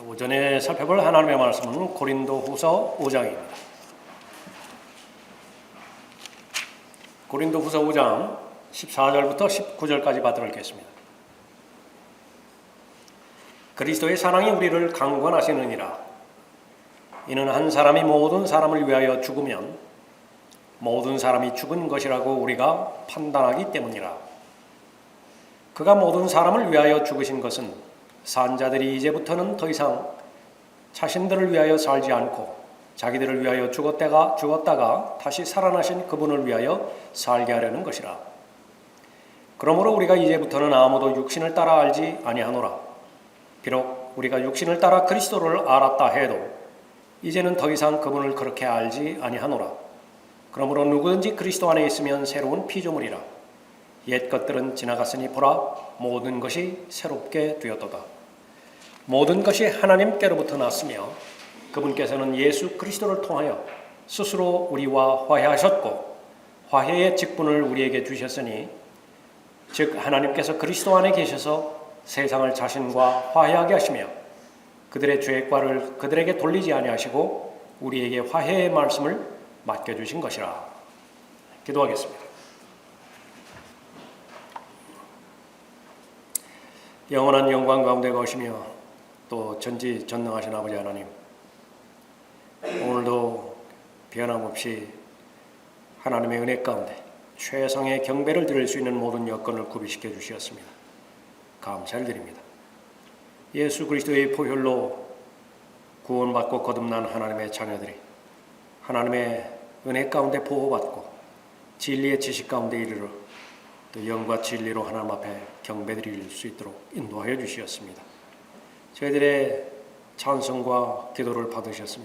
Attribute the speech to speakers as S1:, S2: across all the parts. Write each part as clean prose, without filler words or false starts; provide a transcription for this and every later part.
S1: 오전에 살펴볼 하나님의 말씀은 고린도후서 5장입니다. 고린도후서 5장 14절부터 19절까지 받들어 읽겠습니다. 그리스도의 사랑이 우리를 강권하시느니라. 이는 한 사람이 모든 사람을 위하여 죽으면 모든 사람이 죽은 것이라고 우리가 판단하기 때문이라. 그가 모든 사람을 위하여 죽으신 것은 산 자들이 이제부터는 더 이상 자신들을 위하여 살지 않고 자기들을 위하여 죽었다가 다시 살아나신 그분을 위하여 살게 하려는 것이라. 그러므로 우리가 이제부터는 아무도 육신을 따라 알지 아니하노라. 비록 우리가 육신을 따라 그리스도를 알았다 해도 이제는 더 이상 그분을 그렇게 알지 아니하노라. 그러므로 누구든지 그리스도 안에 있으면 새로운 피조물이라. 옛 것들은 지나갔으니 보라, 모든 것이 새롭게 되었도다. 모든 것이 하나님께로부터 났으며 그분께서는 예수 그리스도를 통하여 스스로 우리와 화해하셨고 화해의 직분을 우리에게 주셨으니 즉 하나님께서 그리스도 안에 계셔서 세상을 자신과 화해하게 하시며 그들의 죄과를 그들에게 돌리지 아니하시고 우리에게 화해의 말씀을 맡겨주신 것이라. 기도하겠습니다. 영원한 영광 가운데 거시며 또 전지전능하신 아버지 하나님, 오늘도 변함없이 하나님의 은혜 가운데 최상의 경배를 드릴 수 있는 모든 여건을 구비시켜 주셨습니다. 감사를 드립니다. 예수 그리스도의 보혈로 구원받고 거듭난 하나님의 자녀들이 하나님의 은혜 가운데 보호받고 진리의 지식 가운데 이르러 또 영과 진리로 하나님 앞에 경배드릴 수 있도록 인도하여 주시었습니다. 저희들의 찬송과 기도를 받으셨으며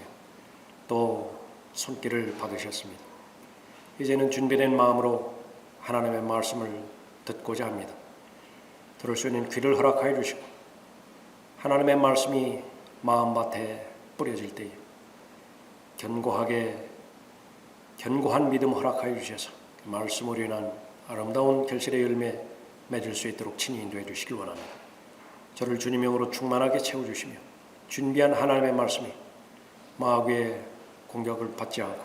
S1: 또 손길을 받으셨습니다. 이제는 준비된 마음으로 하나님의 말씀을 듣고자 합니다. 들을 수 있는 귀를 허락하여 주시고 하나님의 말씀이 마음밭에 뿌려질 때에 견고한 믿음 허락하여 주셔서 그 말씀으로 인한 아름다운 결실의 열매 맺을 수 있도록 친히 인도해 주시길 원합니다. 저를 주님의 영으로 충만하게 채워주시며 준비한 하나님의 말씀이 마귀의 공격을 받지 않고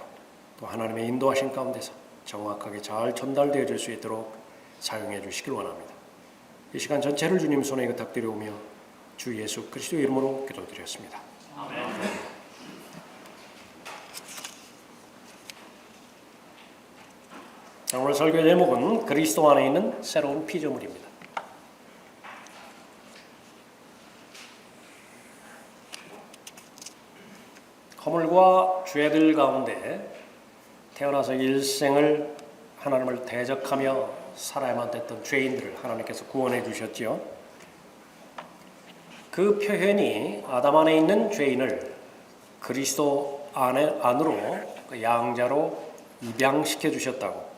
S1: 또 하나님의 인도하신 가운데서 정확하게 잘 전달되어질 수 있도록 사용해 주시길 원합니다. 이 시간 전체를 주님 손에 부탁드리오며 주 예수 그리스도의 이름으로 기도드렸습니다. 아멘. 오늘 설교 제목은 그리스도 안에 있는 새로운 피조물입니다. 허물과 죄들 가운데 태어나서 일생을 하나님을 대적하며 살아야만 됐던 죄인들을 하나님께서 구원해 주셨지요. 그 표현이 아담 안에 있는 죄인을 그리스도 안으로 양자로 입양시켜 주셨다고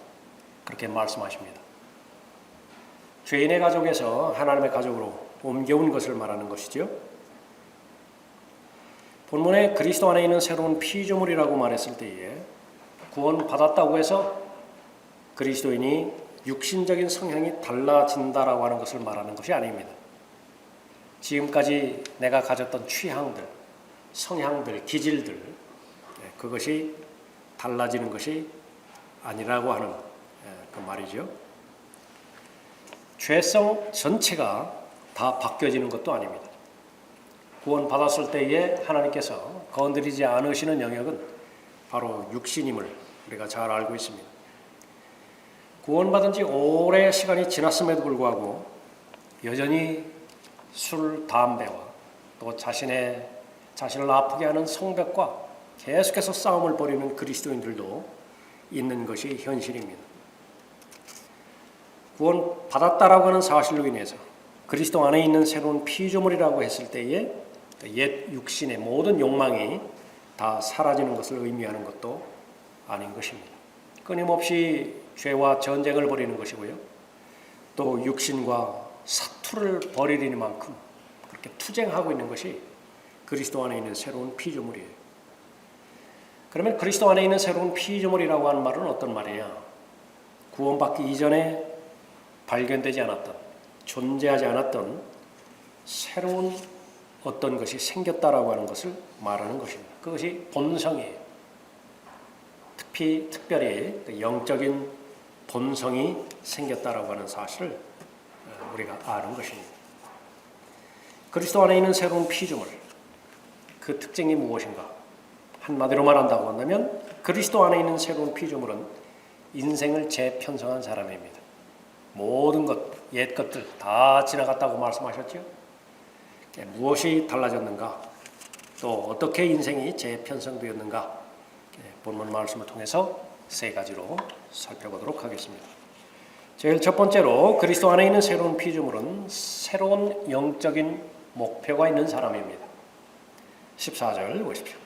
S1: 그렇게 말씀하십니다. 죄인의 가족에서 하나님의 가족으로 옮겨온 것을 말하는 것이죠. 본문에 그리스도 안에 있는 새로운 피조물이라고 말했을 때에 구원받았다고 해서 그리스도인이 육신적인 성향이 달라진다라고 하는 것을 말하는 것이 아닙니다. 지금까지 내가 가졌던 취향들, 성향들, 기질들 그것이 달라지는 것이 아니라고 하는 그 말이죠. 죄성 전체가 다 바뀌어지는 것도 아닙니다. 구원받았을 때에 하나님께서 건드리지 않으시는 영역은 바로 육신임을 우리가 잘 알고 있습니다. 구원받은 지 오랜 시간이 지났음에도 불구하고 여전히 술, 담배와 또 자신을 아프게 하는 성벽과 계속해서 싸움을 벌이는 그리스도인들도 있는 것이 현실입니다. 구원받았다라고 하는 사실로 인해서 그리스도 안에 있는 새로운 피조물이라고 했을 때에 옛 육신의 모든 욕망이 다 사라지는 것을 의미하는 것도 아닌 것입니다. 끊임없이 죄와 전쟁을 벌이는 것이고요. 또 육신과 사투를 벌이리만큼 그렇게 투쟁하고 있는 것이 그리스도 안에 있는 새로운 피조물이에요. 그러면 그리스도 안에 있는 새로운 피조물이라고 하는 말은 어떤 말이냐? 구원받기 이전에 발견되지 않았던, 존재하지 않았던 새로운 어떤 것이 생겼다라고 하는 것을 말하는 것입니다. 그것이 본성이에요. 특별히 영적인 본성이 생겼다라고 하는 사실을 우리가 아는 것입니다. 그리스도 안에 있는 새로운 피조물, 그 특징이 무엇인가? 한마디로 말한다고 한다면 그리스도 안에 있는 새로운 피조물은 인생을 재편성한 사람입니다. 모든 것, 옛 것들 다 지나갔다고 말씀하셨죠? 무엇이 달라졌는가? 또 어떻게 인생이 재편성되었는가? 본문 말씀을 통해서 세 가지로 살펴보도록 하겠습니다. 제일 첫 번째로 그리스도 안에 있는 새로운 피조물은 새로운 영적인 목표가 있는 사람입니다. 14절 보십시오.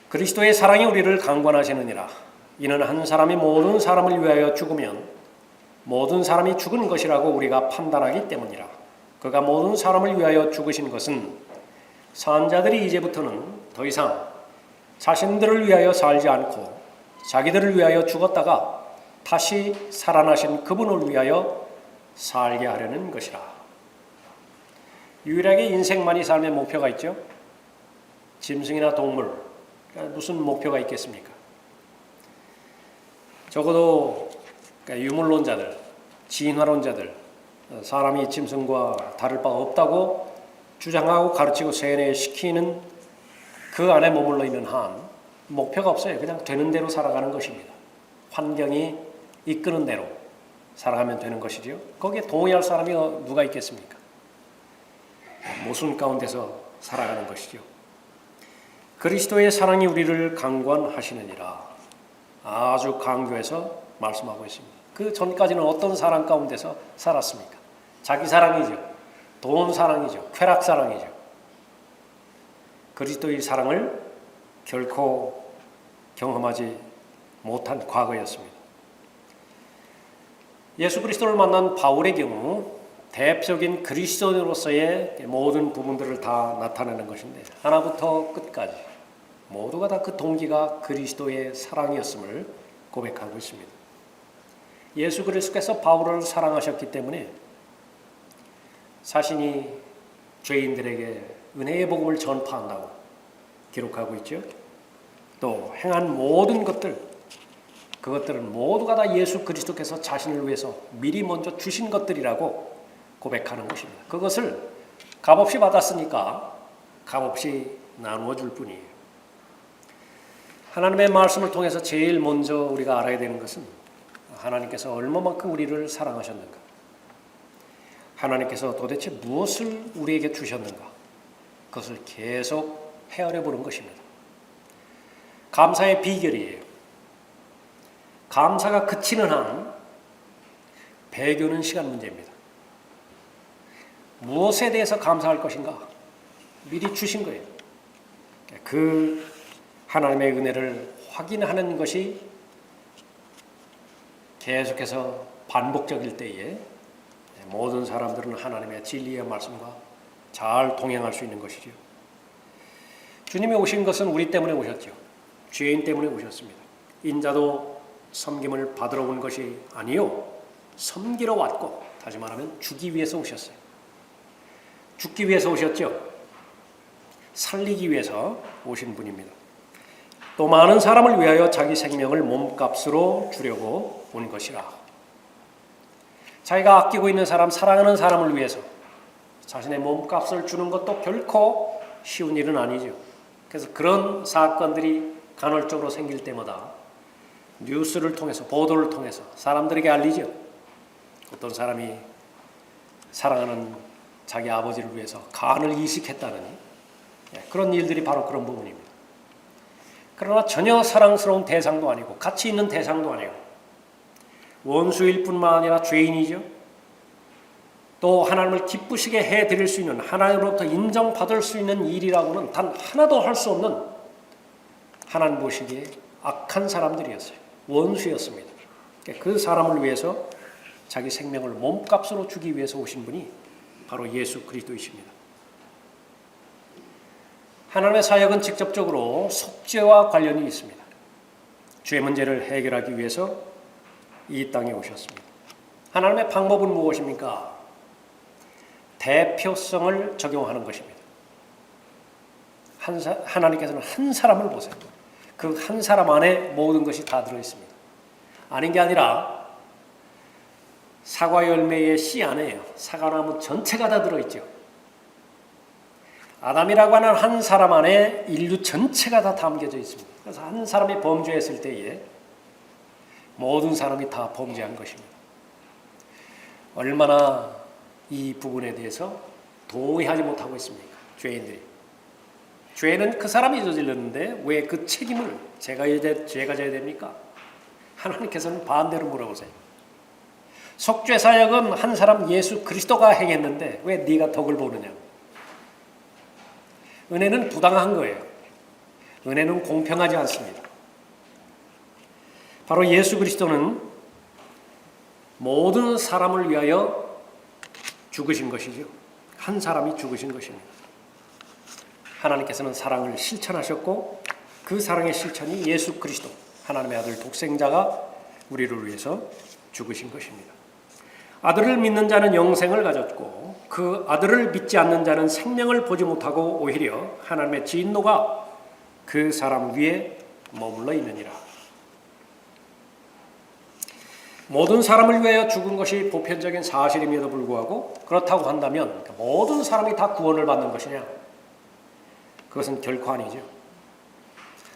S1: 그리스도의 사랑이 우리를 강권하시느니라. 이는 한 사람이 모든 사람을 위하여 죽으면 모든 사람이 죽은 것이라고 우리가 판단하기 때문이라. 그가 모든 사람을 위하여 죽으신 것은 선자들이 이제부터는 더 이상 자신들을 위하여 살지 않고 자기들을 위하여 죽었다가 다시 살아나신 그분을 위하여 살게 하려는 것이라. 유일하게 인생만이 삶의 목표가 있죠. 짐승이나 동물, 무슨 목표가 있겠습니까? 적어도 유물론자들, 진화론자들, 사람이 짐승과 다를 바가 없다고 주장하고 가르치고 세뇌시키는 그 안에 머물러 있는 한 목표가 없어요. 그냥 되는 대로 살아가는 것입니다. 환경이 이끄는 대로 살아가면 되는 것이죠. 거기에 동의할 사람이 누가 있겠습니까? 모순 가운데서 살아가는 것이죠. 그리스도의 사랑이 우리를 강권하시느니라. 아주 강조해서 말씀하고 있습니다. 그 전까지는 어떤 사랑 가운데서 살았습니까? 자기 사랑이죠. 돈 사랑이죠. 쾌락 사랑이죠. 그리스도의 사랑을 결코 경험하지 못한 과거였습니다. 예수 그리스도를 만난 바울의 경우 대표적인 그리스도인으로서의 모든 부분들을 다 나타내는 것인데 하나부터 끝까지 모두가 다 그 동기가 그리스도의 사랑이었음을 고백하고 있습니다. 예수 그리스도께서 바울을 사랑하셨기 때문에 자신이 죄인들에게 은혜의 복음을 전파한다고 기록하고 있죠. 또 행한 모든 것들, 그것들은 모두가 다 예수 그리스도께서 자신을 위해서 미리 먼저 주신 것들이라고 고백하는 것입니다. 그것을 값없이 받았으니까 값없이 나누어 줄 뿐이에요. 하나님의 말씀을 통해서 제일 먼저 우리가 알아야 되는 것은 하나님께서 얼마만큼 우리를 사랑하셨는가, 하나님께서 도대체 무엇을 우리에게 주셨는가, 그것을 계속 헤아려 보는 것입니다. 감사의 비결이에요. 감사가 그치는 한 배교는 시간 문제입니다. 무엇에 대해서 감사할 것인가? 미리 주신 거예요. 그 하나님의 은혜를 확인하는 것이 계속해서 반복적일 때에 모든 사람들은 하나님의 진리의 말씀과 잘 동행할 수 있는 것이죠. 주님이 오신 것은 우리 때문에 오셨죠. 죄인 때문에 오셨습니다. 인자도 섬김을 받으러 온 것이 아니요, 섬기러 왔고, 다시 말하면 주기 위해서 오셨어요. 죽기 위해서 오셨죠. 살리기 위해서 오신 분입니다. 또 많은 사람을 위하여 자기 생명을 몸값으로 주려고 온 것이라. 자기가 아끼고 있는 사람, 사랑하는 사람을 위해서 자신의 몸값을 주는 것도 결코 쉬운 일은 아니죠. 그래서 그런 사건들이 간헐적으로 생길 때마다 뉴스를 통해서, 보도를 통해서 사람들에게 알리죠. 어떤 사람이 사랑하는 자기 아버지를 위해서 간을 이식했다는 그런 일들이 바로 그런 부분입니다. 그러나 전혀 사랑스러운 대상도 아니고 가치 있는 대상도 아니고 원수일 뿐만 아니라 죄인이죠. 또 하나님을 기쁘시게 해드릴 수 있는, 하나님으로부터 인정받을 수 있는 일이라고는 단 하나도 할 수 없는 하나님 보시기에 악한 사람들이었어요. 원수였습니다. 그 사람을 위해서 자기 생명을 몸값으로 주기 위해서 오신 분이 바로 예수 그리스도이십니다. 하나님의 사역은 직접적으로 속죄와 관련이 있습니다. 죄 문제를 해결하기 위해서 이 땅에 오셨습니다. 하나님의 방법은 무엇입니까? 대표성을 적용하는 것입니다. 하나님께서는 한 사람을 보세요. 그 한 사람 안에 모든 것이 다 들어있습니다. 아닌 게 아니라 사과 열매의 씨 안에요. 사과나무 전체가 다 들어있죠. 아담이라고 하는 한 사람 안에 인류 전체가 다 담겨져 있습니다. 그래서 한 사람이 범죄했을 때에 모든 사람이 다 범죄한 것입니다. 얼마나 이 부분에 대해서 동의하지 못하고 있습니까? 죄인들이. 죄는 그 사람이 저질렀는데 왜 그 책임을 제가 져야 됩니까? 하나님께서는 반대로 물어보세요. 속죄 사역은 한 사람 예수 그리스도가 행했는데 왜 네가 덕을 보느냐? 은혜는 부당한 거예요. 은혜는 공평하지 않습니다. 바로 예수 그리스도는 모든 사람을 위하여 죽으신 것이죠. 한 사람이 죽으신 것입니다. 하나님께서는 사랑을 실천하셨고 그 사랑의 실천이 예수 그리스도 하나님의 아들 독생자가 우리를 위해서 죽으신 것입니다. 아들을 믿는 자는 영생을 가졌고 그 아들을 믿지 않는 자는 생명을 보지 못하고 오히려 하나님의 진노가 그 사람 위에 머물러 있느니라. 모든 사람을 위하여 죽은 것이 보편적인 사실임에도 불구하고 그렇다고 한다면 모든 사람이 다 구원을 받는 것이냐? 그것은 결코 아니죠.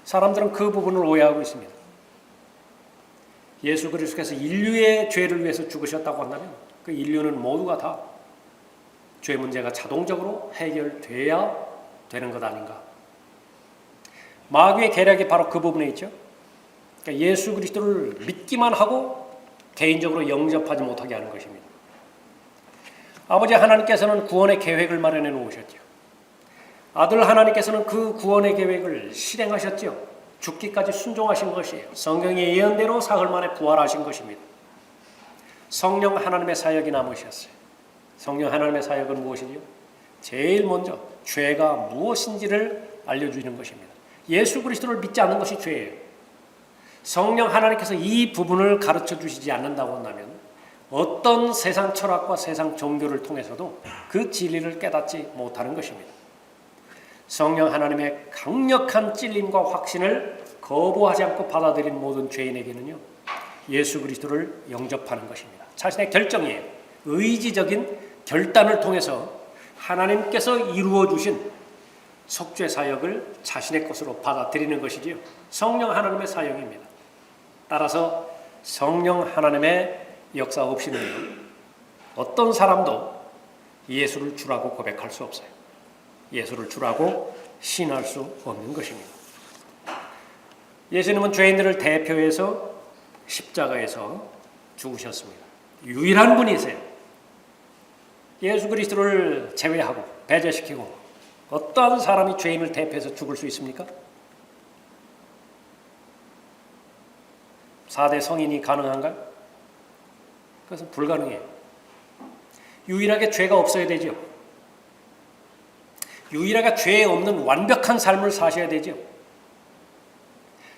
S1: 사람들은 그 부분을 오해하고 있습니다. 예수 그리스도께서 인류의 죄를 위해서 죽으셨다고 한다면 그 인류는 모두가 다 죄 문제가 자동적으로 해결돼야 되는 것 아닌가. 마귀의 계략이 바로 그 부분에 있죠. 그러니까 예수 그리스도를 믿기만 하고 개인적으로 영접하지 못하게 하는 것입니다. 아버지 하나님께서는 구원의 계획을 마련해 놓으셨죠. 아들 하나님께서는 그 구원의 계획을 실행하셨죠. 죽기까지 순종하신 것이에요. 성경의 예언대로 사흘 만에 부활하신 것입니다. 성령 하나님의 사역이 남으셨어요. 성령 하나님의 사역은 무엇이지요? 제일 먼저 죄가 무엇인지를 알려주는 것입니다. 예수 그리스도를 믿지 않는 것이 죄예요. 성령 하나님께서 이 부분을 가르쳐 주시지 않는다고 한다면 어떤 세상 철학과 세상 종교를 통해서도 그 진리를 깨닫지 못하는 것입니다. 성령 하나님의 강력한 찔림과 확신을 거부하지 않고 받아들인 모든 죄인에게는요, 예수 그리스도를 영접하는 것입니다. 자신의 결정이에요. 의지적인 결단을 통해서 하나님께서 이루어 주신 속죄 사역을 자신의 것으로 받아들이는 것이지요. 성령 하나님의 사역입니다. 따라서 성령 하나님의 역사 없이는 어떤 사람도 예수를 주라고 고백할 수 없어요. 예수를 주라고 신할 수 없는 것입니다. 예수님은 죄인들을 대표해서 십자가에서 죽으셨습니다. 유일한 분이세요. 예수 그리스도를 제외하고 배제시키고 어떠한 사람이 죄인을 대표해서 죽을 수 있습니까? 4대 성인이 가능한가요? 그것은 불가능해요. 유일하게 죄가 없어야 되죠. 유일하게 죄 없는 완벽한 삶을 사셔야 되죠.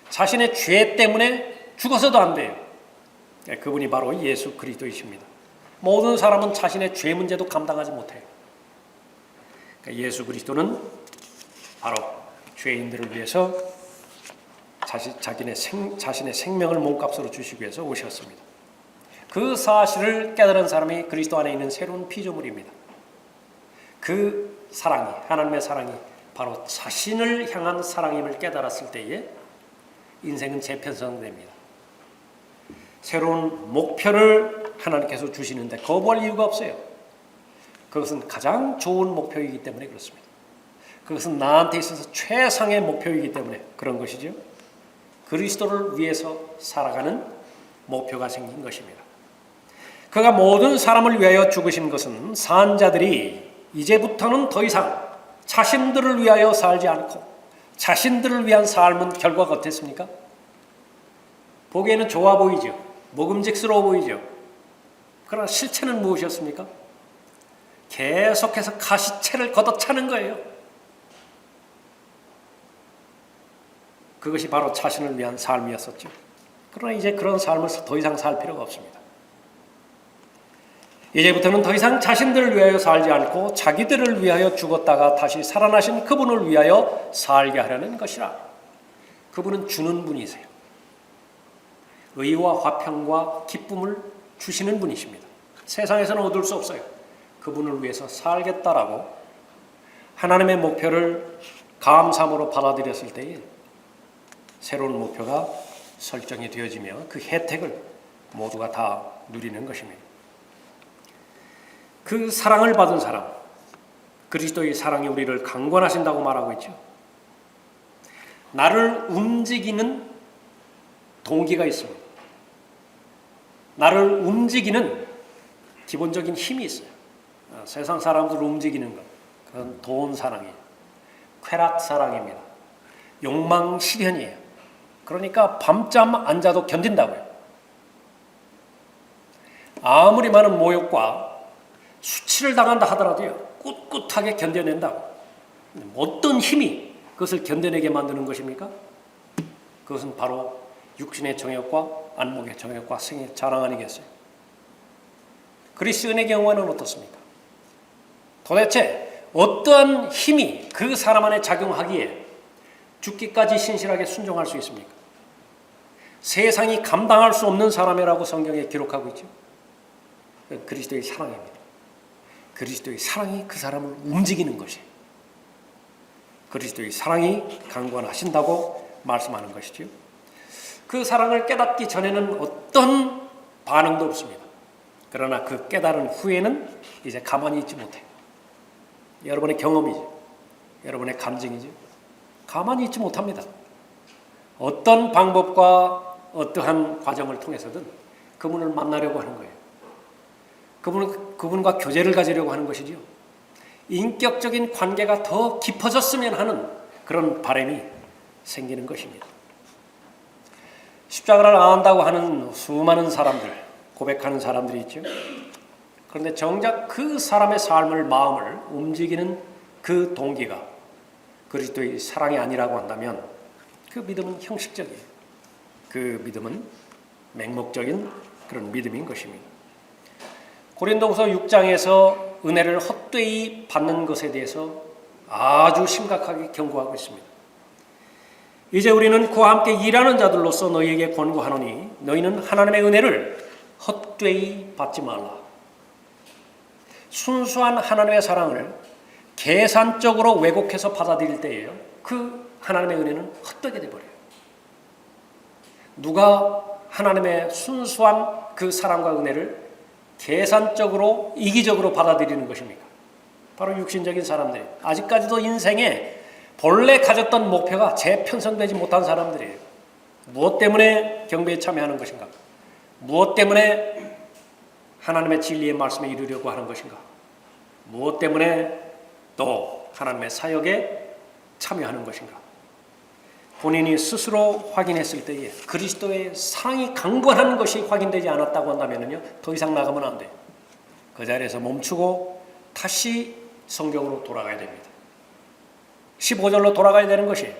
S1: 자신의 죄 때문에 죽어서도 안 돼요. 그분이 바로 예수 그리스도이십니다. 모든 사람은 자신의 죄 문제도 감당하지 못해요. 그러니까 예수 그리스도는 바로 죄인들을 위해서 자신의 생명을 몸값으로 주시기 위해서 오셨습니다. 그 사실을 깨달은 사람이 그리스도 안에 있는 새로운 피조물입니다. 그 사랑이, 하나님의 사랑이 바로 자신을 향한 사랑임을 깨달았을 때에 인생은 재편성됩니다. 새로운 목표를 하나님께서 주시는데 거부할 이유가 없어요. 그것은 가장 좋은 목표이기 때문에 그렇습니다. 그것은 나한테 있어서 최상의 목표이기 때문에 그런 것이죠. 그리스도를 위해서 살아가는 목표가 생긴 것입니다. 그가 모든 사람을 위하여 죽으신 것은 산자들이 이제부터는 더 이상 자신들을 위하여 살지 않고 자신들을 위한 삶은 결과가 어땠습니까? 보기에는 좋아 보이죠. 먹음직스러워 보이죠. 그러나 실체는 무엇이었습니까? 계속해서 가시채를 걷어차는 거예요. 그것이 바로 자신을 위한 삶이었었죠. 그러나 이제 그런 삶을 더 이상 살 필요가 없습니다. 이제부터는 더 이상 자신들을 위하여 살지 않고 자기들을 위하여 죽었다가 다시 살아나신 그분을 위하여 살게 하려는 것이라. 그분은 주는 분이세요. 의와 화평과 기쁨을 주시는 분이십니다. 세상에서는 얻을 수 없어요. 그분을 위해서 살겠다라고 하나님의 목표를 감사함으로 받아들였을 때에 새로운 목표가 설정이 되어지며 그 혜택을 모두가 다 누리는 것입니다. 그 사랑을 받은 사람, 그리스도의 사랑이 우리를 강권하신다고 말하고 있죠. 나를 움직이는 동기가 있습니다. 나를 움직이는 기본적인 힘이 있어요. 세상 사람들을 움직이는 것, 그건 돈 사랑이에요. 쾌락 사랑입니다. 욕망 실현이에요. 그러니까 밤잠 안 자도 견딘다고요. 아무리 많은 모욕과 수치를 당한다 하더라도요, 꿋꿋하게 견뎌낸다고. 어떤 힘이 그것을 견뎌내게 만드는 것입니까? 그것은 바로 육신의 정욕과 안목의 정욕과 생의 자랑 아니겠어요? 그리스도인의 경우에는 어떻습니까? 도대체 어떠한 힘이 그 사람 안에 작용하기에 죽기까지 신실하게 순종할 수 있습니까? 세상이 감당할 수 없는 사람이라고 성경에 기록하고 있죠. 그리스도의 사랑입니다. 그리스도의 사랑이 그 사람을 움직이는 것이에요. 그리스도의 사랑이 강권하신다고 말씀하는 것이죠. 그 사랑을 깨닫기 전에는 어떤 반응도 없습니다. 그러나 그 깨달은 후에는 이제 가만히 있지 못해요. 여러분의 경험이죠. 여러분의 감정이죠. 가만히 있지 못합니다. 어떤 방법과 어떠한 과정을 통해서든 그분을 만나려고 하는 거예요. 그분과 교제를 가지려고 하는 것이죠. 인격적인 관계가 더 깊어졌으면 하는 그런 바람이 생기는 것입니다. 십자가를 안 한다고 하는 수많은 사람들, 고백하는 사람들이 있죠. 그런데 정작 그 사람의 삶을, 마음을 움직이는 그 동기가 그리스도의 사랑이 아니라고 한다면 그 믿음은 형식적이에요. 그 믿음은 맹목적인 그런 믿음인 것입니다. 고린도후서 6장에서 은혜를 헛되이 받는 것에 대해서 아주 심각하게 경고하고 있습니다. 이제 우리는 그와 함께 일하는 자들로서 너희에게 권고하노니 너희는 하나님의 은혜를 헛되이 받지 말라. 순수한 하나님의 사랑을 계산적으로 왜곡해서 받아들일 때에요, 그 하나님의 은혜는 헛되게 되어버려요. 누가 하나님의 순수한 그 사랑과 은혜를 계산적으로 이기적으로 받아들이는 것입니까? 바로 육신적인 사람들이 아직까지도 인생에 본래 가졌던 목표가 재편성되지 못한 사람들이에요. 무엇 때문에 경배에 참여하는 것인가? 무엇 때문에 하나님의 진리의 말씀에 이르려고 하는 것인가? 무엇 때문에 또 하나님의 사역에 참여하는 것인가? 본인이 스스로 확인했을 때에 그리스도의 사랑이 강권한 것이 확인되지 않았다고 한다면요, 더 이상 나가면 안 돼요. 그 자리에서 멈추고 다시 성경으로 돌아가야 됩니다. 15절로 돌아가야 되는 것이에요.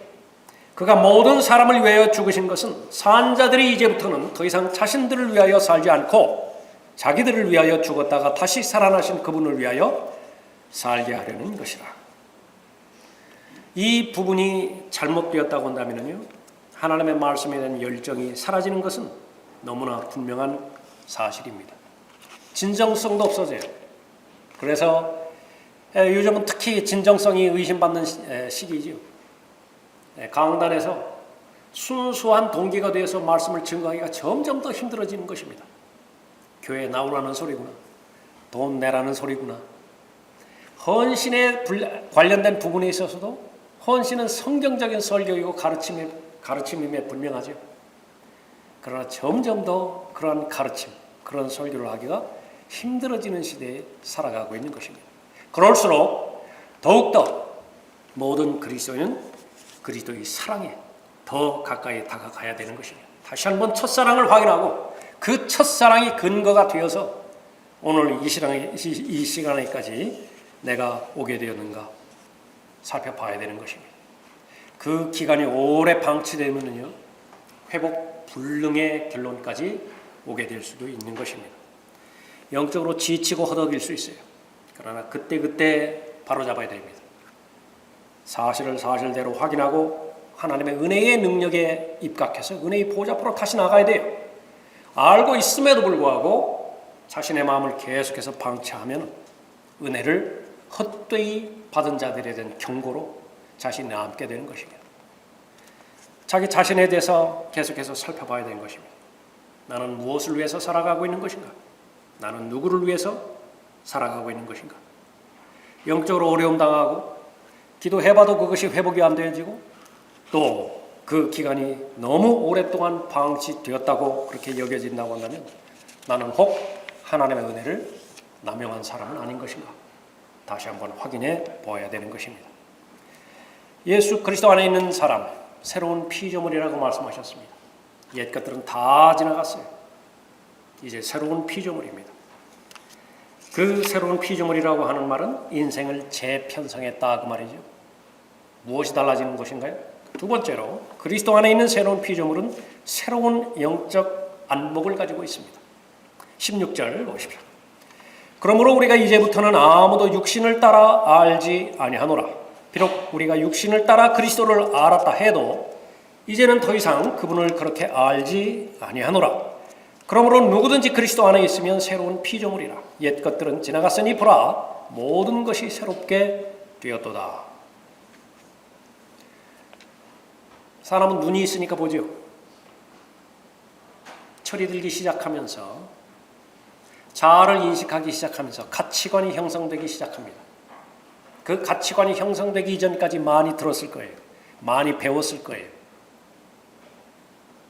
S1: 그가 모든 사람을 위하여 죽으신 것은 산자들이 이제부터는 더 이상 자신들을 위하여 살지 않고 자기들을 위하여 죽었다가 다시 살아나신 그분을 위하여 살게 하려는 것이라. 이 부분이 잘못되었다고 한다면요, 하나님의 말씀에 대한 열정이 사라지는 것은 너무나 분명한 사실입니다. 진정성도 없어져요. 그래서 요즘은 특히 진정성이 의심받는 시기죠. 강단에서 순수한 동기가 되어서 말씀을 증거하기가 점점 더 힘들어지는 것입니다. 교회에 나오라는 소리구나, 돈 내라는 소리구나. 헌신에 관련된 부분에 있어서도 헌신은 성경적인 설교이고 가르침임에 분명하죠. 그러나 점점 더 그러한 가르침, 그런 설교를 하기가 힘들어지는 시대에 살아가고 있는 것입니다. 그럴수록 더욱더 모든 그리스도인은 그리스도의 사랑에 더 가까이 다가가야 되는 것입니다. 다시 한번 첫사랑을 확인하고 그 첫사랑이 근거가 되어서 오늘 이 시간에까지 내가 오게 되었는가 살펴봐야 되는 것입니다. 그 기간이 오래 방치되면요, 회복 불능의 결론까지 오게 될 수도 있는 것입니다. 영적으로 지치고 허덕일 수 있어요. 그러나 그때그때 바로잡아야 됩니다. 사실을 사실대로 확인하고 하나님의 은혜의 능력에 입각해서 은혜의 보좌 앞으로 다시 나가야 돼요. 알고 있음에도 불구하고 자신의 마음을 계속해서 방치하면 은혜를 헛되이 받은 자들에 대한 경고로 자신이 남게 되는 것입니다. 자기 자신에 대해서 계속해서 살펴봐야 되는 것입니다. 나는 무엇을 위해서 살아가고 있는 것인가? 나는 누구를 위해서 살아가고 있는 것인가? 영적으로 어려움 당하고 기도해봐도 그것이 회복이 안 되어지고 또 그 기간이 너무 오랫동안 방치되었다고 그렇게 여겨진다고 한다면 나는 혹 하나님의 은혜를 남용한 사람은 아닌 것인가? 다시 한번 확인해 보아야 되는 것입니다. 예수 그리스도 안에 있는 사람, 새로운 피조물이라고 말씀하셨습니다. 옛 것들은 다 지나갔어요. 이제 새로운 피조물입니다. 그 새로운 피조물이라고 하는 말은 인생을 재편성했다 그 말이죠. 무엇이 달라지는 것인가요? 두 번째로 그리스도 안에 있는 새로운 피조물은 새로운 영적 안목을 가지고 있습니다. 16절 보십시오. 그러므로 우리가 이제부터는 아무도 육신을 따라 알지 아니하노라. 비록 우리가 육신을 따라 그리스도를 알았다 해도 이제는 더 이상 그분을 그렇게 알지 아니하노라. 그러므로 누구든지 그리스도 안에 있으면 새로운 피조물이라. 옛 것들은 지나갔으니 보라 모든 것이 새롭게 되었도다. 사람은 눈이 있으니까 보죠. 철이 들기 시작하면서 자아를 인식하기 시작하면서 가치관이 형성되기 시작합니다. 그 가치관이 형성되기 이전까지 많이 들었을 거예요. 많이 배웠을 거예요.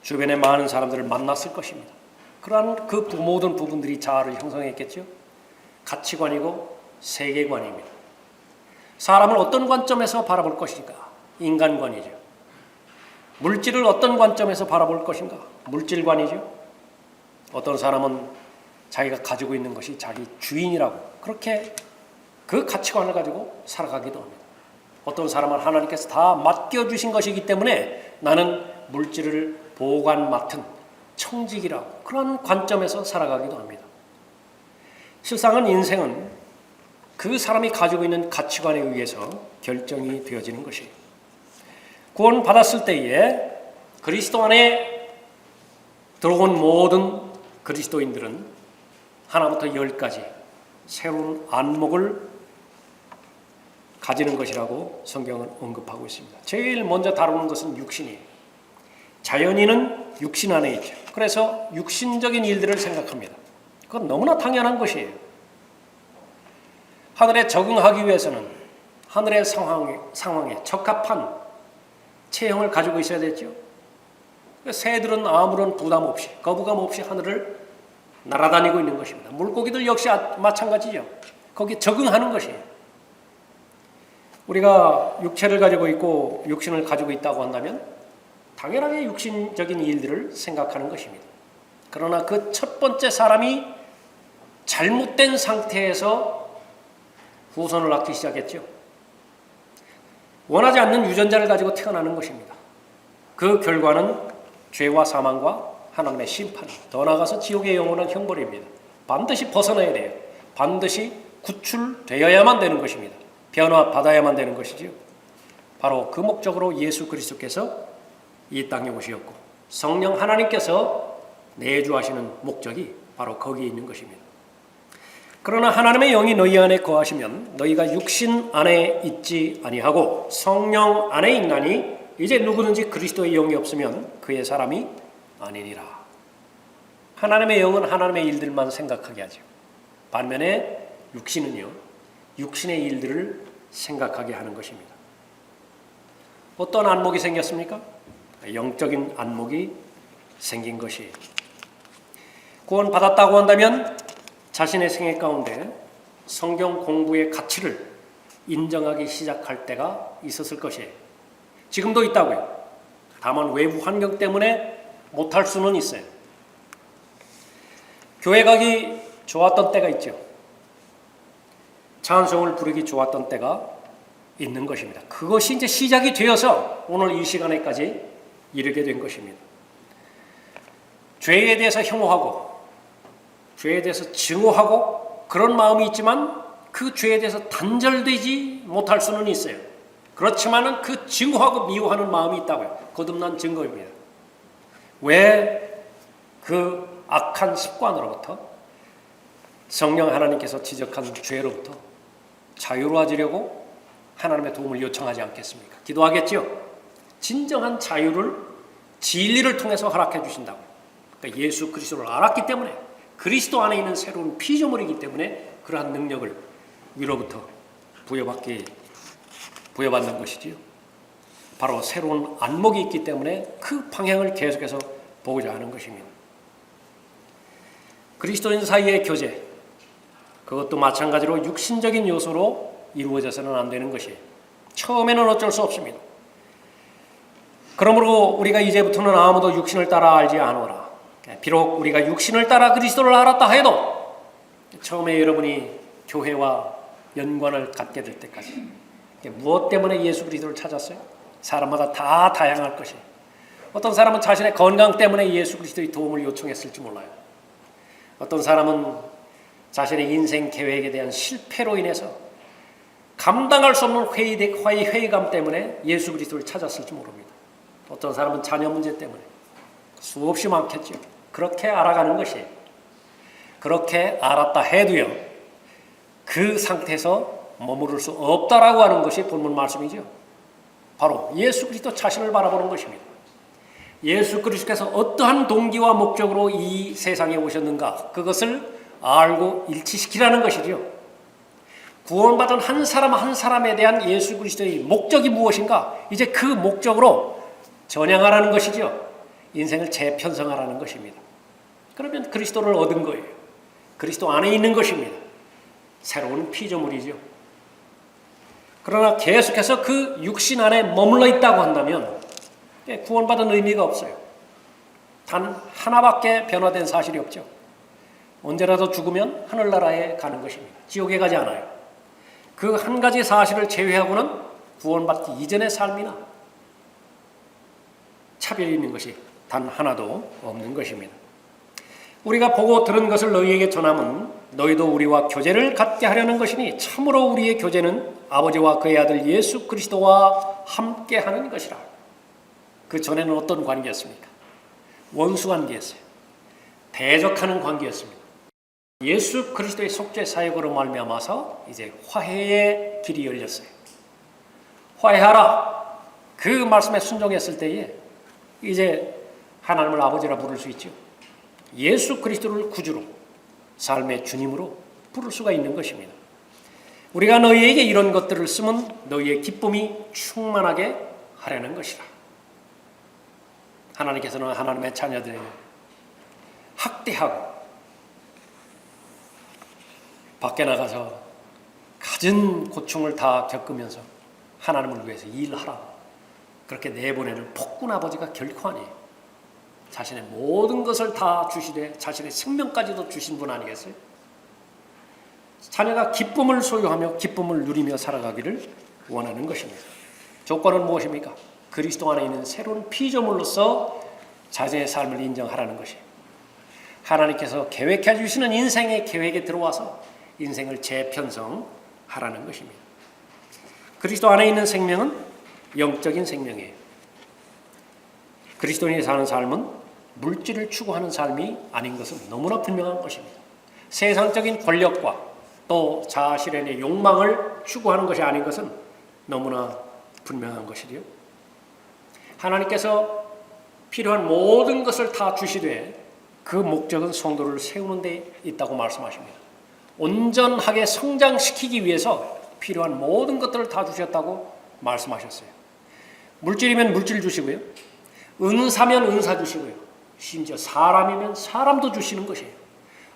S1: 주변에 많은 사람들을 만났을 것입니다. 그러한 그 모든 부분들이 자아를 형성했겠죠. 가치관이고 세계관입니다. 사람을 어떤 관점에서 바라볼 것인가? 인간관이죠. 물질을 어떤 관점에서 바라볼 것인가? 물질관이죠. 어떤 사람은 자기가 가지고 있는 것이 자기 주인이라고 그렇게 그 가치관을 가지고 살아가기도 합니다. 어떤 사람은 하나님께서 다 맡겨주신 것이기 때문에 나는 물질을 보관 맡은 청직이라고 그런 관점에서 살아가기도 합니다. 실상은 인생은 그 사람이 가지고 있는 가치관에 의해서 결정이 되어지는 것이에요. 구원 받았을 때에 그리스도 안에 들어온 모든 그리스도인들은 하나부터 10까지 새로운 안목을 가지는 것이라고 성경은 언급하고 있습니다. 제일 먼저 다루는 것은 육신이에요. 자연인은 육신 안에 있죠. 그래서 육신적인 일들을 생각합니다. 그건 너무나 당연한 것이에요. 하늘에 적응하기 위해서는 하늘의 상황에 적합한 체형을 가지고 있어야 되죠. 새들은 아무런 부담 없이 거부감 없이 하늘을 날아다니고 있는 것입니다. 물고기들 역시 마찬가지죠. 거기에 적응하는 것이에요. 우리가 육체를 가지고 있고 육신을 가지고 있다고 한다면 당연하게 육신적인 일들을 생각하는 것입니다. 그러나 그 첫 번째 사람이 잘못된 상태에서 후손을 낳기 시작했죠. 원하지 않는 유전자를 가지고 태어나는 것입니다. 그 결과는 죄와 사망과 하나님의 심판, 더 나아가서 지옥의 영원한 형벌입니다. 반드시 벗어나야 돼요. 반드시 구출되어야만 되는 것입니다. 변화받아야만 되는 것이지요. 바로 그 목적으로 예수 그리스도께서 이 땅에 오셨고 성령 하나님께서 내주하시는 목적이 바로 거기에 있는 것입니다. 그러나 하나님의 영이 너희 안에 거하시면 너희가 육신 안에 있지 아니하고 성령 안에 있나니 이제 누구든지 그리스도의 영이 없으면 그의 사람이 아니니라. 하나님의 영은 하나님의 일들만 생각하게 하죠. 반면에 육신은요, 육신의 일들을 생각하게 하는 것입니다. 어떤 안목이 생겼습니까? 영적인 안목이 생긴 것이에요. 구원 받았다고 한다면 자신의 생애 가운데 성경 공부의 가치를 인정하기 시작할 때가 있었을 것이에요. 지금도 있다고요. 다만 외부 환경 때문에 못할 수는 있어요. 교회 가기 좋았던 때가 있죠. 찬송을 부르기 좋았던 때가 있는 것입니다. 그것이 이제 시작이 되어서 오늘 이 시간에까지 이르게 된 것입니다. 죄에 대해서 혐오하고 죄에 대해서 증오하고 그런 마음이 있지만 그 죄에 대해서 단절되지 못할 수는 있어요. 그렇지만은 그 증오하고 미워하는 마음이 있다고요. 거듭난 증거입니다. 왜 그 악한 습관으로부터 성령 하나님께서 지적한 죄로부터 자유로워지려고 하나님의 도움을 요청하지 않겠습니까? 기도하겠죠? 진정한 자유를 진리를 통해서 허락해 주신다고. 그러니까 예수 그리스도를 알았기 때문에 그리스도 안에 있는 새로운 피조물이기 때문에 그러한 능력을 위로부터 부여받는 것이지요. 바로 새로운 안목이 있기 때문에 그 방향을 계속해서 보고자 하는 것입니다. 그리스도인 사이의 교제, 그것도 마찬가지로 육신적인 요소로 이루어져서는 안 되는 것이에요. 처음에는 어쩔 수 없습니다. 그러므로 우리가 이제부터는 아무도 육신을 따라 알지 않으라. 비록 우리가 육신을 따라 그리스도를 알았다 해도 처음에 여러분이 교회와 연관을 갖게 될 때까지 무엇 때문에 예수 그리스도를 찾았어요? 사람마다 다 다양할 것이에요. 어떤 사람은 자신의 건강 때문에 예수 그리스도의 도움을 요청했을지 몰라요. 어떤 사람은 자신의 인생 계획에 대한 실패로 인해서 감당할 수 없는 회의감 때문에 예수 그리스도를 찾았을지 모릅니다. 어떤 사람은 자녀 문제 때문에 수없이 많겠죠. 그렇게 알아가는 것이에요. 그렇게 알았다 해도요, 그 상태에서 머무를 수 없다라고 하는 것이 본문 말씀이죠. 바로 예수 그리스도 자신을 바라보는 것입니다. 예수 그리스도께서 어떠한 동기와 목적으로 이 세상에 오셨는가, 그것을 알고 일치시키라는 것이죠. 구원받은 한 사람 한 사람에 대한 예수 그리스도의 목적이 무엇인가, 이제 그 목적으로 전향하라는 것이죠. 인생을 재편성하라는 것입니다. 그러면 그리스도를 얻은 거예요. 그리스도 안에 있는 것입니다. 새로운 피조물이죠. 그러나 계속해서 그 육신 안에 머물러 있다고 한다면 구원받은 의미가 없어요. 단 하나밖에 변화된 사실이 없죠. 언제라도 죽으면 하늘나라에 가는 것입니다. 지옥에 가지 않아요. 그 한 가지 사실을 제외하고는 구원받기 이전의 삶이나 차별이 있는 것이 단 하나도 없는 것입니다. 우리가 보고 들은 것을 너희에게 전함은 너희도 우리와 교제를 갖게 하려는 것이니 참으로 우리의 교제는 아버지와 그의 아들 예수 그리스도와 함께하는 것이라. 그 전에는 어떤 관계였습니까? 원수 관계였어요. 대적하는 관계였습니다. 예수 그리스도의 속죄 사역으로 말미암아서 이제 화해의 길이 열렸어요. 화해하라. 그 말씀에 순종했을 때에 이제 하나님을 아버지라 부를 수 있죠. 예수 그리스도를 구주로, 삶의 주님으로 부를 수가 있는 것입니다. 우리가 너희에게 이런 것들을 쓰면 너희의 기쁨이 충만하게 하려는 것이라. 하나님께서는 하나님의 자녀들을 학대하고 밖에 나가서 갖은 고충을 다 겪으면서 하나님을 위해서 일하라고 그렇게 내보내는 폭군 아버지가 결코 아니에요. 자신의 모든 것을 다 주시되 자신의 생명까지도 주신 분 아니겠어요? 자녀가 기쁨을 소유하며 기쁨을 누리며 살아가기를 원하는 것입니다. 조건은 무엇입니까? 그리스도 안에 있는 새로운 피조물로서 자신의 삶을 인정하라는 것이에요. 하나님께서 계획해 주시는 인생의 계획에 들어와서 인생을 재편성하라는 것입니다. 그리스도 안에 있는 생명은 영적인 생명이에요. 그리스도인이 사는 삶은 물질을 추구하는 삶이 아닌 것은 너무나 분명한 것입니다. 세상적인 권력과 또 자아실현의 욕망을 추구하는 것이 아닌 것은 너무나 분명한 것이지요. 하나님께서 필요한 모든 것을 다 주시되 그 목적은 성도를 세우는 데 있다고 말씀하십니다. 온전하게 성장시키기 위해서 필요한 모든 것들을 다 주셨다고 말씀하셨어요. 물질이면 물질 주시고요. 은사면 은사 주시고요. 심지어 사람이면 사람도 주시는 것이에요.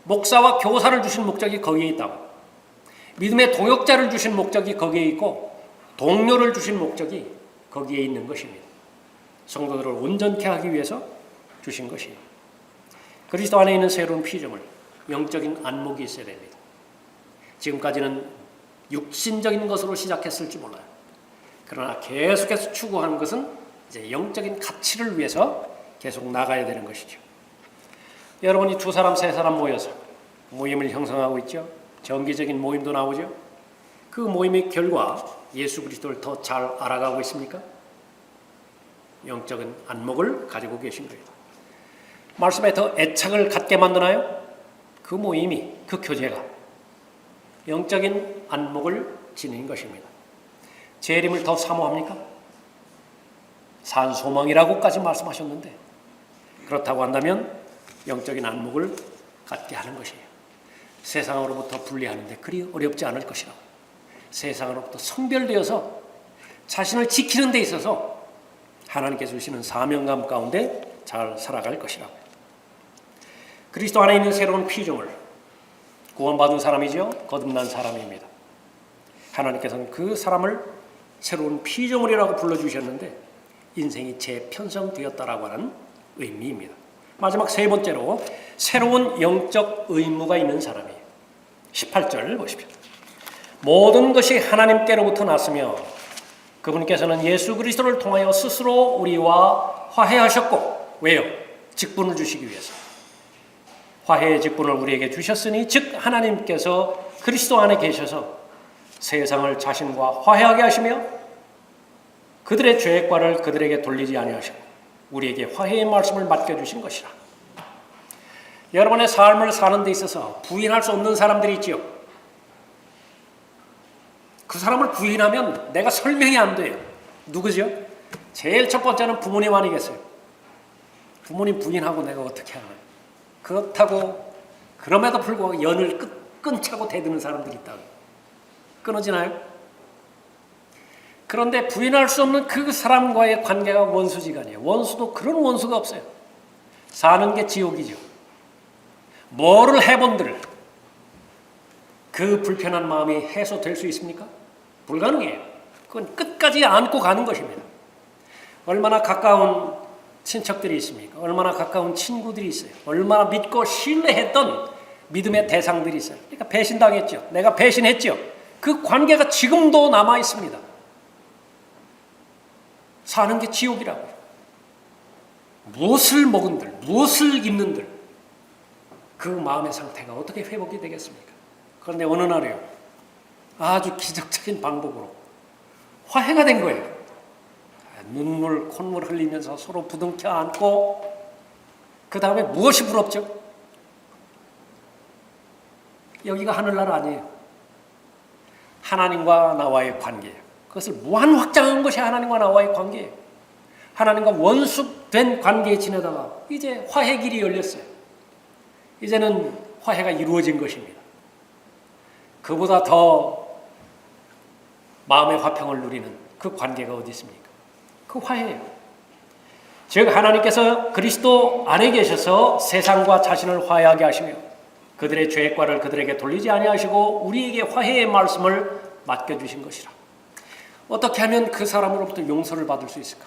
S1: 목사와 교사를 주신 목적이 거기에 있다고. 믿음의 동역자를 주신 목적이 거기에 있고 동료를 주신 목적이 거기에 있는 것입니다. 성도들을 온전케 하기 위해서 주신 것이에요. 그리스도 안에 있는 새로운 피조물, 영적인 안목이 있어야 됩니다. 지금까지는 육신적인 것으로 시작했을지 몰라요. 그러나 계속해서 추구하는 것은 이제 영적인 가치를 위해서 계속 나가야 되는 것이죠. 여러분이 두 사람, 세 사람 모여서 모임을 형성하고 있죠. 정기적인 모임도 나오죠. 그 모임의 결과 예수 그리스도를 더 잘 알아가고 있습니까? 영적인 안목을 가지고 계신 거예요. 말씀에 더 애착을 갖게 만드나요? 그 모임이, 그 교제가 영적인 안목을 지닌 것입니다. 재림을 더 사모합니까? 산소망이라고까지 말씀하셨는데, 그렇다고 한다면 영적인 안목을 갖게 하는 것이에요. 세상으로부터 분리하는데 그리 어렵지 않을 것이라고. 세상으로부터 선별되어서 자신을 지키는 데 있어서 하나님께서 주시는 사명감 가운데 잘 살아갈 것이라고. 그리스도 안에 있는 새로운 피조물, 구원받은 사람이죠. 거듭난 사람입니다. 하나님께서는 그 사람을 새로운 피조물이라고 불러주셨는데 인생이 재편성되었다라고 하는 의미입니다. 마지막 세 번째로 새로운 영적 의무가 있는 사람이에요. 18절 보십시오. 모든 것이 하나님께로부터 났으며 그분께서는 예수 그리스도를 통하여 스스로 우리와 화해하셨고, 왜요? 직분을 주시기 위해서. 화해의 직분을 우리에게 주셨으니 즉 하나님께서 그리스도 안에 계셔서 세상을 자신과 화해하게 하시며 그들의 죄과를 그들에게 돌리지 아니하시고 우리에게 화해의 말씀을 맡겨주신 것이라. 여러분의 삶을 사는 데 있어서 부인할 수 없는 사람들이 있지요. 그 사람을 부인하면 내가 설명이 안 돼요. 누구죠? 제일 첫 번째는 부모님 아니겠어요? 부모님 부인하고 내가 어떻게 하나요? 그렇다고 그럼에도 불구하고 연을 끈차고 대드는 사람들이 있다고. 끊어지나요? 그런데 부인할 수 없는 그 사람과의 관계가 원수지간이에요. 원수도 그런 원수가 없어요. 사는 게 지옥이죠. 뭐를 해본들 그 불편한 마음이 해소될 수 있습니까? 불가능해요. 그건 끝까지 안고 가는 것입니다. 얼마나 가까운 친척들이 있습니까? 얼마나 가까운 친구들이 있어요. 얼마나 믿고 신뢰했던 믿음의 대상들이 있어요. 그러니까 배신당했죠. 내가 배신했죠. 그 관계가 지금도 남아 있습니다. 사는 게 지옥이라고요. 무엇을 먹은들, 무엇을 입는들 그 마음의 상태가 어떻게 회복이 되겠습니까? 그런데 어느 날에요. 아주 기적적인 방법으로 화해가 된 거예요. 눈물, 콧물 흘리면서 서로 부둥켜 안고 그 다음에 무엇이 부럽죠? 여기가 하늘나라 아니에요. 하나님과 나와의 관계예요. 그것을 무한 확장한 것이 하나님과 나와의 관계예요. 하나님과 원수된 관계에 지내다가 이제 화해 길이 열렸어요. 이제는 화해가 이루어진 것입니다. 그보다 더 마음의 화평을 누리는 그 관계가 어디 있습니까? 그 화해예요. 즉 하나님께서 그리스도 안에 계셔서 세상과 자신을 화해하게 하시며 그들의 죄과를 그들에게 돌리지 아니하시고 우리에게 화해의 말씀을 맡겨주신 것이라. 어떻게 하면 그 사람으로부터 용서를 받을 수 있을까?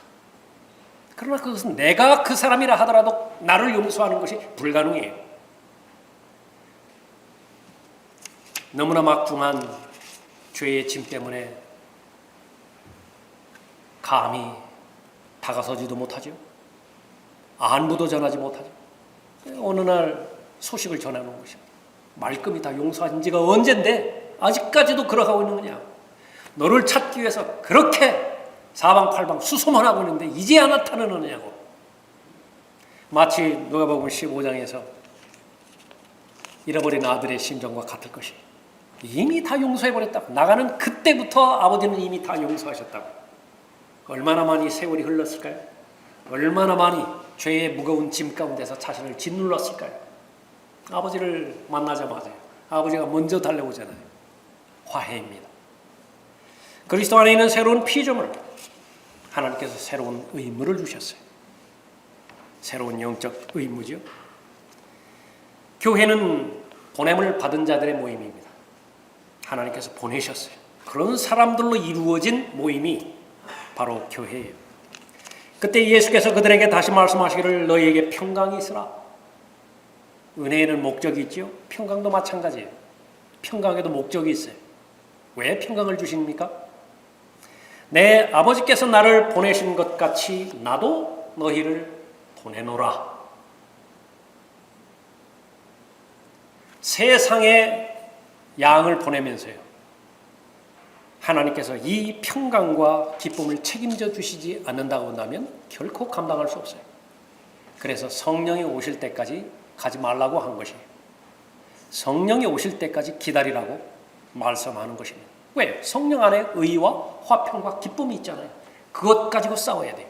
S1: 그러나 그것은 내가 그 사람이라 하더라도 나를 용서하는 것이 불가능해요. 너무나 막중한 죄의 짐 때문에 감히 다가서지도 못하죠. 안부도 전하지 못하죠. 어느 날 소식을 전해놓은 것입니다. 말끔히 다 용서한 지가 언젠데 아직까지도 걸어가고 있는 거냐. 너를 찾기 위해서 그렇게 사방팔방 수소문하고 있는데 이제야 나타나느냐고. 마치 누가복음 15장에서 잃어버린 아들의 심정과 같을 것이. 이미 다 용서해버렸다고. 나가는 그때부터 아버지는 이미 다 용서하셨다고. 얼마나 많이 세월이 흘렀을까요? 얼마나 많이 죄의 무거운 짐 가운데서 자신을 짓눌렀을까요? 아버지를 만나자마자 아버지가 먼저 달려오잖아요. 화해입니다. 그리스도 안에 있는 새로운 피조물, 하나님께서 새로운 의무를 주셨어요. 새로운 영적 의무죠. 교회는 보냄을 받은 자들의 모임입니다. 하나님께서 보내셨어요. 그런 사람들로 이루어진 모임이 바로 교회예요. 그때 예수께서 그들에게 다시 말씀하시기를 너희에게 평강이 있으라. 은혜에는 목적이 있죠. 평강도 마찬가지예요. 평강에도 목적이 있어요. 왜 평강을 주십니까? 내 아버지께서 나를 보내신 것 같이 나도 너희를 보내노라. 세상에 양을 보내면서요, 하나님께서 이 평강과 기쁨을 책임져 주시지 않는다고 한다면 결코 감당할 수 없어요. 그래서 성령이 오실 때까지 가지 말라고 한 것이에요. 성령이 오실 때까지 기다리라고 말씀하는 것입니다. 왜? 성령 안에 의와 화평과 기쁨이 있잖아요. 그것 가지고 싸워야 돼요.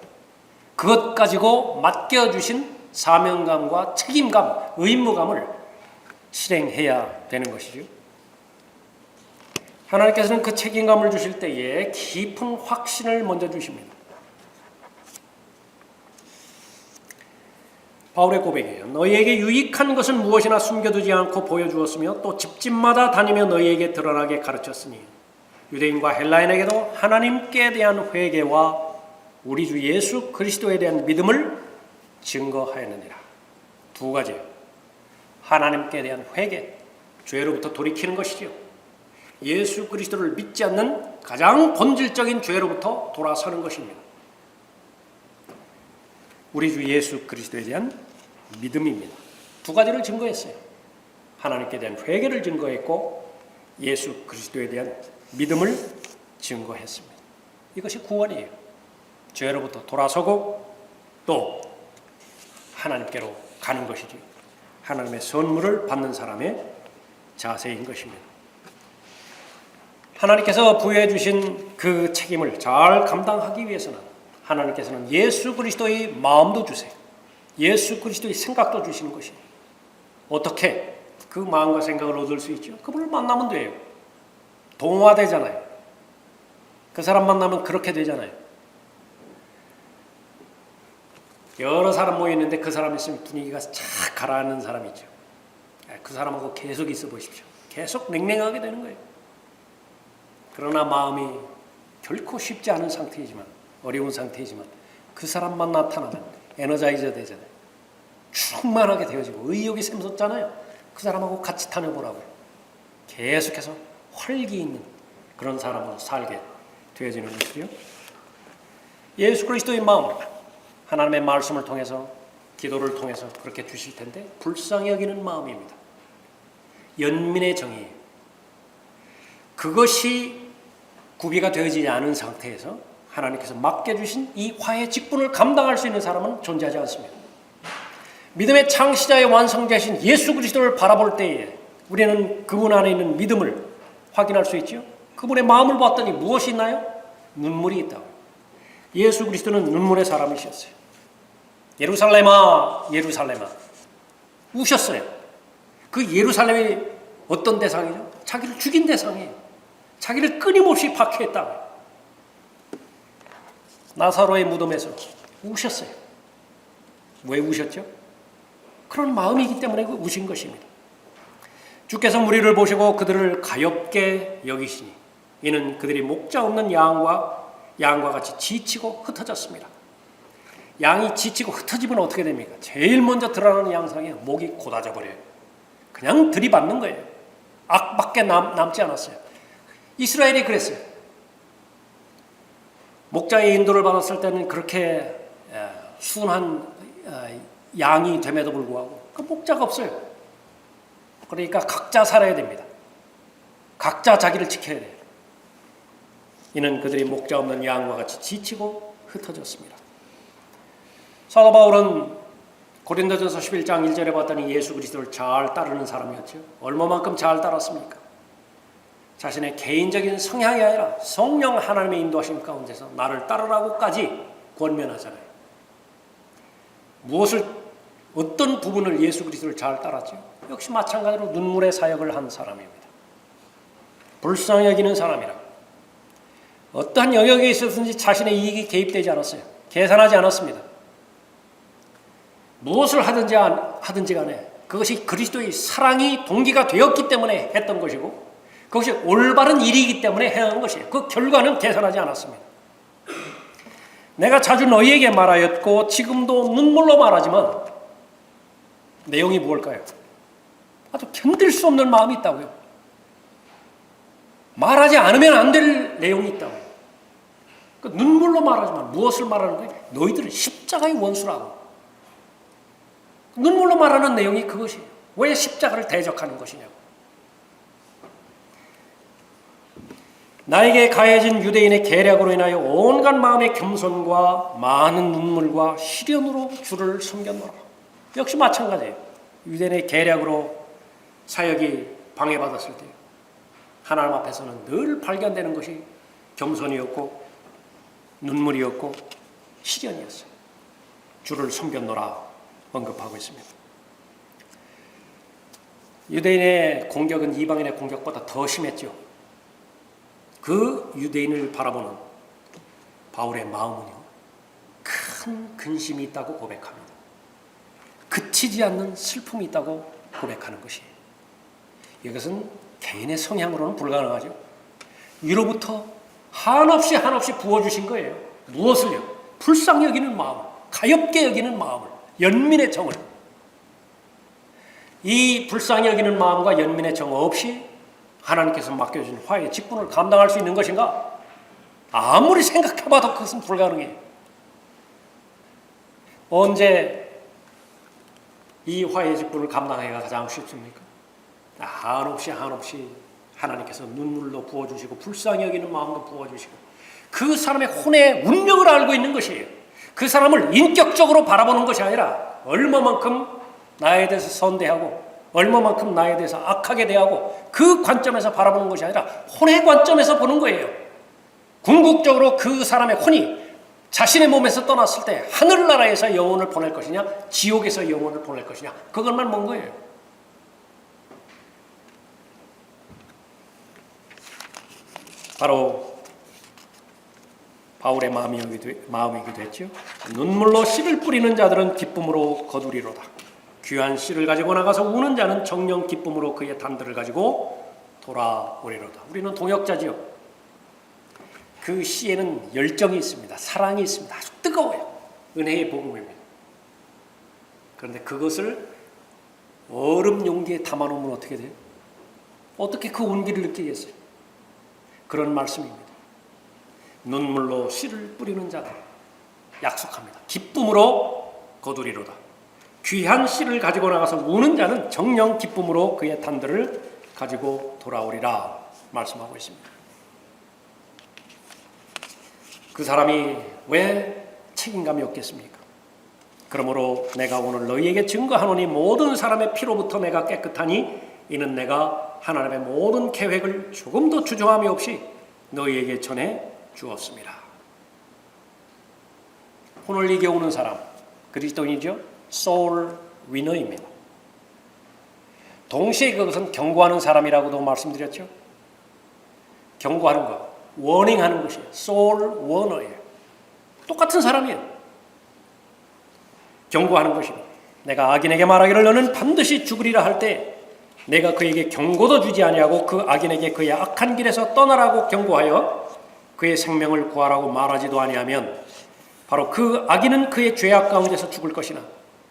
S1: 그것 가지고 맡겨주신 사명감과 책임감, 의무감을 실행해야 되는 것이죠. 하나님께서는 그 책임감을 주실 때에 깊은 확신을 먼저 주십니다. 바울의 고백이에요. 너희에게 유익한 것은 무엇이나 숨겨두지 않고 보여주었으며 또 집집마다 다니며 너희에게 드러나게 가르쳤으니 유대인과 헬라인에게도 하나님께 대한 회개와 우리 주 예수 그리스도에 대한 믿음을 증거하였느니라. 두 가지예요. 하나님께 대한 회개, 죄로부터 돌이키는 것이죠. 예수 그리스도를 믿지 않는 가장 본질적인 죄로부터 돌아서는 것입니다. 우리 주 예수 그리스도에 대한 믿음입니다. 두 가지를 증거했어요. 하나님께 대한 회개를 증거했고 예수 그리스도에 대한 믿음을 증거했습니다. 이것이 구원이에요. 죄로부터 돌아서고 또 하나님께로 가는 것이지, 하나님의 선물을 받는 사람의 자세인 것입니다. 하나님께서 부여해 주신 그 책임을 잘 감당하기 위해서는 하나님께서는 예수 그리스도의 마음도 주세요. 예수 그리스도의 생각도 주시는 것이에요. 어떻게 그 마음과 생각을 얻을 수 있죠? 그분을 만나면 돼요. 동화되잖아요. 그 사람 만나면 그렇게 되잖아요. 여러 사람 모여있는데 그 사람 있으면 분위기가 착 가라앉는 사람이 있죠. 그 사람하고 계속 있어 보십시오. 계속 냉랭하게 되는 거예요. 그러나 마음이 결코 쉽지 않은 상태이지만, 어려운 상태이지만 그 사람만 나타나면 에너자이저 되잖아요. 충만하게 되어지고 의욕이 샘솟잖아요. 그 사람하고 같이 다녀보라고요. 계속해서 활기 있는 그런 사람으로 살게 되어지는 것이죠. 예수 그리스도의 마음, 하나님의 말씀을 통해서, 기도를 통해서 그렇게 주실 텐데 불쌍히 여기는 마음입니다. 연민의 정의, 그것이 구비가 되어지지 않은 상태에서 하나님께서 맡겨주신 이 화해 직분을 감당할 수 있는 사람은 존재하지 않습니다. 믿음의 창시자의 완성자이신 예수 그리스도를 바라볼 때에 우리는 그분 안에 있는 믿음을 확인할 수 있죠. 그분의 마음을 봤더니 무엇이 있나요? 눈물이 있다고. 예수 그리스도는 눈물의 사람이셨어요. 예루살렘아, 예루살렘아, 우셨어요. 그 예루살렘이 어떤 대상이죠? 자기를 죽인 대상이에요. 자기를 끊임없이 박해했다고. 나사로의 무덤에서 우셨어요. 왜 우셨죠? 그런 마음이기 때문에 우신 것입니다. 주께서 무리를 보시고 그들을 가엾게 여기시니 이는 그들이 목자 없는 양과 같이 지치고 흩어졌습니다. 양이 지치고 흩어지면 어떻게 됩니까? 제일 먼저 드러나는 양상에 목이 곧아져 버려요. 그냥 들이받는 거예요. 악밖에 남지 않았어요. 이스라엘이 그랬어요. 목자의 인도를 받았을 때는 그렇게 순한 양이 됨에도 불구하고 그 목자가 없어요. 그러니까 각자 살아야 됩니다. 각자 자기를 지켜야 돼요. 이는 그들이 목자 없는 양과 같이 지치고 흩어졌습니다. 사도 바울은 고린도전서 11장 1절에 봤더니 예수 그리스도를 잘 따르는 사람이었죠. 얼마만큼 잘 따랐습니까? 자신의 개인적인 성향이 아니라 성령 하나님의 인도하심 가운데서 나를 따르라고까지 권면하잖아요. 어떤 부분을 예수 그리스도를 잘 따랐죠? 역시 마찬가지로 눈물의 사역을 한 사람입니다. 불쌍히 여기는 사람이라. 어떠한 영역에 있었든지 자신의 이익이 개입되지 않았어요. 계산하지 않았습니다. 무엇을 하든지 간에 그것이 그리스도의 사랑이 동기가 되었기 때문에 했던 것이고 그것이 올바른 일이기 때문에 행한 것이에요. 그 결과는 계산하지 않았습니다. 내가 자주 너희에게 말하였고 지금도 눈물로 말하지만 내용이 무엇일까요? 아주 견딜 수 없는 마음이 있다고요. 말하지 않으면 안 될 내용이 있다고요. 눈물로 말하지만 무엇을 말하는 거예요? 너희들은 십자가의 원수라고. 눈물로 말하는 내용이 그것이에요. 왜 십자가를 대적하는 것이냐고. 나에게 가해진 유대인의 계략으로 인하여 온갖 마음의 겸손과 많은 눈물과 시련으로 주를 섬겼노라. 역시 마찬가지예요. 유대인의 계략으로 사역이 방해받았을 때 하나님 앞에서는 늘 발견되는 것이 겸손이었고 눈물이었고 시련이었어요. 주를 섬겼노라 언급하고 있습니다. 유대인의 공격은 이방인의 공격보다 더 심했죠. 그 유대인을 바라보는 바울의 마음은요, 큰 근심이 있다고 고백합니다. 그치지 않는 슬픔이 있다고 고백하는 것이에요. 이것은 개인의 성향으로는 불가능하죠. 위로부터 한없이 부어주신 거예요. 무엇을요? 불쌍히 여기는 마음, 가엾게 여기는 마음을, 연민의 정을. 이 불쌍히 여기는 마음과 연민의 정 없이 하나님께서 맡겨주신 화해의 직분을 감당할 수 있는 것인가? 아무리 생각해봐도 그것은 불가능해요. 언제 이 화해의 직분을 감당하기가 가장 쉽습니까? 한없이 하나님께서 눈물도 부어주시고 불쌍히 여기는 마음도 부어주시고 그 사람의 혼의 운명을 알고 있는 것이에요. 그 사람을 인격적으로 바라보는 것이 아니라 얼마만큼 나에 대해서 선대하고 얼마만큼 나에 대해서 악하게 대하고 그 관점에서 바라보는 것이 아니라 혼의 관점에서 보는 거예요. 궁극적으로 그 사람의 혼이 자신의 몸에서 떠났을 때 하늘나라에서 영혼을 보낼 것이냐 지옥에서 영혼을 보낼 것이냐 그것만 본 거예요. 바로 바울의 마음이기도 했죠. 눈물로 씨를 뿌리는 자들은 기쁨으로 거두리로다. 귀한 씨를 가지고 나가서 우는 자는 정령 기쁨으로 그의 단들을 가지고 돌아오리로다. 우리는 동역자지요. 그 씨에는 열정이 있습니다. 사랑이 있습니다. 아주 뜨거워요. 은혜의 복음입니다. 그런데 그것을 얼음 용기에 담아놓으면 어떻게 돼요? 어떻게 그 온기를 느끼겠어요? 그런 말씀입니다. 눈물로 씨를 뿌리는 자들 약속합니다. 기쁨으로 거두리로다. 귀한 씨를 가지고 나가서 우는 자는 정령 기쁨으로 그의 단들을 가지고 돌아오리라 말씀하고 있습니다. 그 사람이 왜 책임감이 없겠습니까? 그러므로 내가 오늘 너희에게 증거하노니 모든 사람의 피로부터 내가 깨끗하니 이는 내가 하나님의 모든 계획을 조금도 주저함이 없이 너희에게 전해 주었습니다. 혼을 이겨오는 사람, 그리스도인이죠. 소울 위너입니다. 동시에 그것은 경고하는 사람이라고도 말씀드렸죠. 경고하는 것, 워닝하는 것이에요. 소울 워너예요. 똑같은 사람이에요. 경고하는 것입니다. 내가 악인에게 말하기를 너는 반드시 죽으리라 할 때 내가 그에게 경고도 주지 아니하고 그 악인에게 그의 악한 길에서 떠나라고 경고하여 그의 생명을 구하라고 말하지도 아니하면 바로 그 악인은 그의 죄악 가운데서 죽을 것이나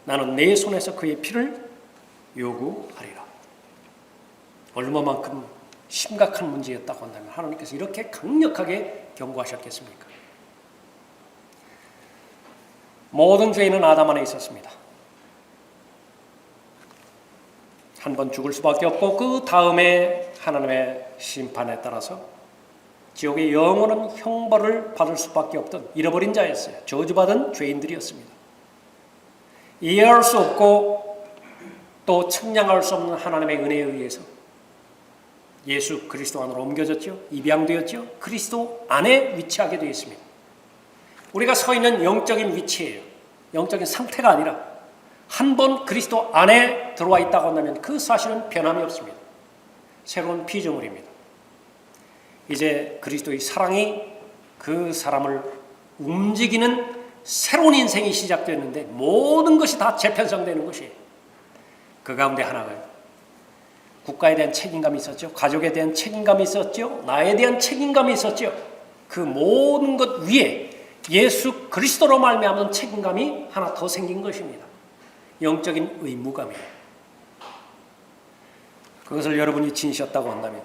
S1: 나는 내 손에서 그의 피를 요구하리라. 얼마만큼 심각한 문제였다고 한다면 하나님께서 이렇게 강력하게 경고하셨겠습니까? 모든 죄인은 아담 안에 있었습니다. 한 번 죽을 수밖에 없고 그 다음에 하나님의 심판에 따라서 지옥의 영원한 형벌을 받을 수밖에 없던 잃어버린 자였어요. 저주받은 죄인들이었습니다. 이해할 수 없고 또 측량할 수 없는 하나님의 은혜에 의해서 예수 그리스도 안으로 옮겨졌죠. 입양되었죠. 그리스도 안에 위치하게 되어 있습니다. 우리가 서 있는 영적인 위치예요. 영적인 상태가 아니라 한 번 그리스도 안에 들어와 있다고 한다면 그 사실은 변함이 없습니다. 새로운 피조물입니다. 이제 그리스도의 사랑이 그 사람을 움직이는 새로운 인생이 시작되었는데 모든 것이 다 재편성되는 것이에요. 그 가운데 하나가요. 국가에 대한 책임감이 있었죠. 가족에 대한 책임감이 있었죠. 나에 대한 책임감이 있었죠. 그 모든 것 위에 예수 그리스도로 말미암은 책임감이 하나 더 생긴 것입니다. 영적인 의무감이에요. 그것을 여러분이 지니셨다고 한다면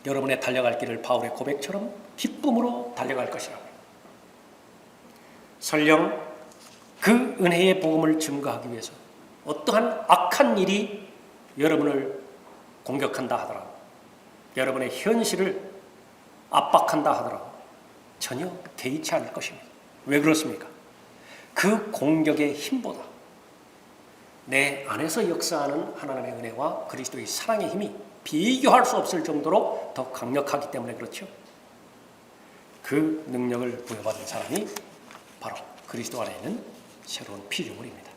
S1: 여러분의 달려갈 길을 바울의 고백처럼 기쁨으로 달려갈 것이라고. 설령 그 은혜의 복음을 증거하기 위해서 어떠한 악한 일이 여러분을 공격한다 하더라도, 여러분의 현실을 압박한다 하더라도 전혀 개의치 않을 것입니다. 왜 그렇습니까? 그 공격의 힘보다 내 안에서 역사하는 하나님의 은혜와 그리스도의 사랑의 힘이 비교할 수 없을 정도로 더 강력하기 때문에 그렇죠. 그 능력을 부여받은 사람이 바로 그리스도 안에 있는 새로운 피조물입니다.